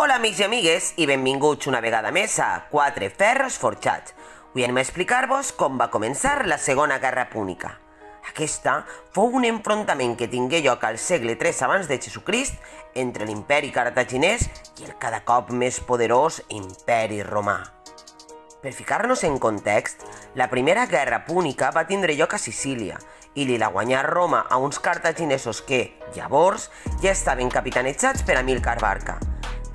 Hola amics i amigues i benvinguts una vegada més a Quatre Ferros Forjats. Avui anem a explicar-vos com va començar la Segona Guerra Púnica. Aquesta fou un enfrontament que tingué lloc al segle III abans de Jesucrist entre l'imperi cartaginès i el cada cop més poderós imperi romà. Per ficar-nos en context, la Primera Guerra Púnica va tindre lloc a Sicília i li la guanyà Roma a uns cartaginesos que, llavors, ja estaven capitanejats per Amílcar Barca.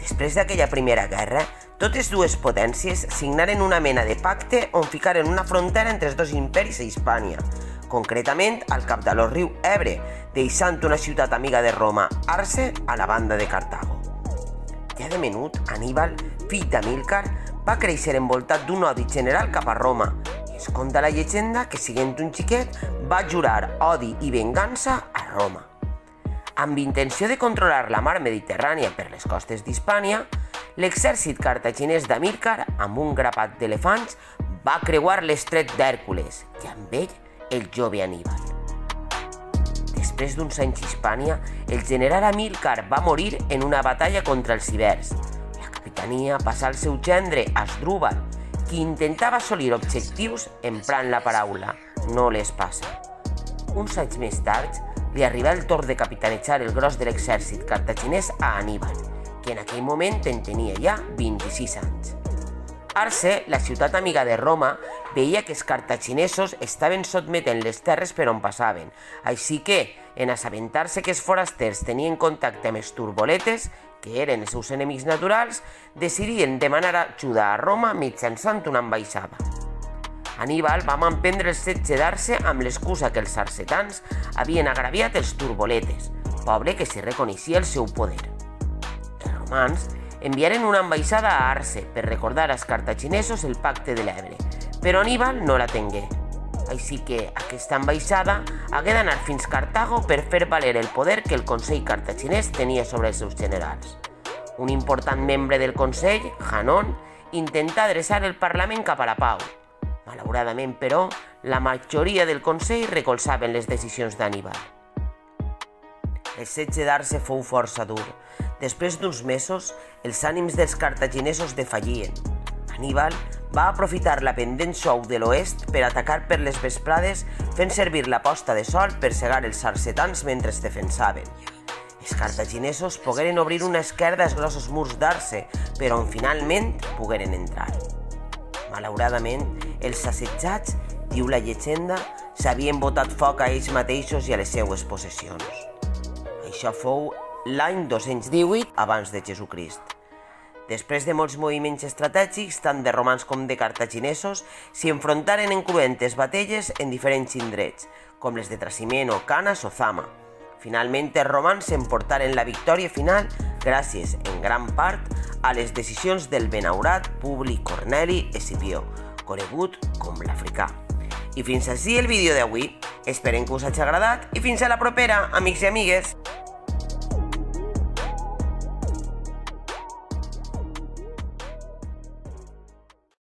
Després d'aquella primera guerra, totes dues potències signaren una mena de pacte on ficaren una frontera entre els dos imperis a Hispània, concretament al cap de riu Ebre, deixant una ciutat amiga de Roma, Arce, a la banda de Cartago. Ja de menut, Aníbal, fill d'Amílcar, va créixer envoltat d'un odi general cap a Roma i es conta la llegenda que, sent un xiquet, va jurar odi i vengança a Roma. Amb intenció de controlar la mar Mediterrània per les costes d'Hispània, l'exèrcit cartaginès d'Amílcar, amb un grapat d'elefants, va creuar l'estret d'Hèrcules i amb ell el jove Aníbal. Després d'uns anys a Hispània, el general Amílcar va morir en una batalla contra els ibers. La capitania passà al seu gendre, Asdrúbal, qui intentava assolir objectius emprant la paraula, no les passa. Uns anys més tard, li arribà el torn de capitanejar el gros de l'exèrcit cartaginès a Aníbal, que en aquell moment en tenia ja 26 anys. Arce, la ciutat amiga de Roma, veia que els cartaginesos estaven sotmetent les terres per on passaven, així que, en assabentar-se que els forasters tenien contacte amb els turboletes, que eren els seus enemics naturals, decidien demanar ajuda a Roma mitjançant una ambaixada. Aníbal va emprendre el setge d'Arce amb l'excusa que els arcetans havien agraviat els turboletes, poble que s'hi reconeixia el seu poder. Els romans enviaren una ambaixada a Arce per recordar als cartaginesos el pacte de l'Ebre, però Aníbal no la tengué. Així que aquesta ambaixada hagué d'anar fins Cartago per fer valer el poder que el Consell cartaginès tenia sobre els seus generals. Un important membre del Consell, Hanón, intentà adreçar el Parlament cap a la pau. Malauradament, però, la majoria del Consell recolzaven les decisions d'Aníbal. El setge d'Arce fou força dur. Després d'uns mesos, els ànims dels cartaginesos defallien. Aníbal va aprofitar la pendent suau de l'oest per atacar per les vesprades, fent servir la posta de sol per cegar els arcetans mentre es defensaven. Els cartaginesos pogueren obrir una esquerda als grossos murs d'Arce, però on finalment pogueren entrar. Malauradament, els assetjats, diu la llegenda, s'havien botat foc a ells mateixos i a les seues possessions. Això fou l'any 218 abans de Jesucrist. Després de molts moviments estratègics, tant de romans com de cartaginesos, s'hi enfrontaren en cruentes batalles en diferents indrets, com les de Trasimeno, Canas o Zama. Finalment, els romans s'emportaren la victòria final gràcies, en gran part, a les decisions del benaurat Publi Corneli Escipió, conegut com l'Africà. I fins ací el vídeo d'avui. Esperem que us hagi agradat i fins a la propera, amics i amigues!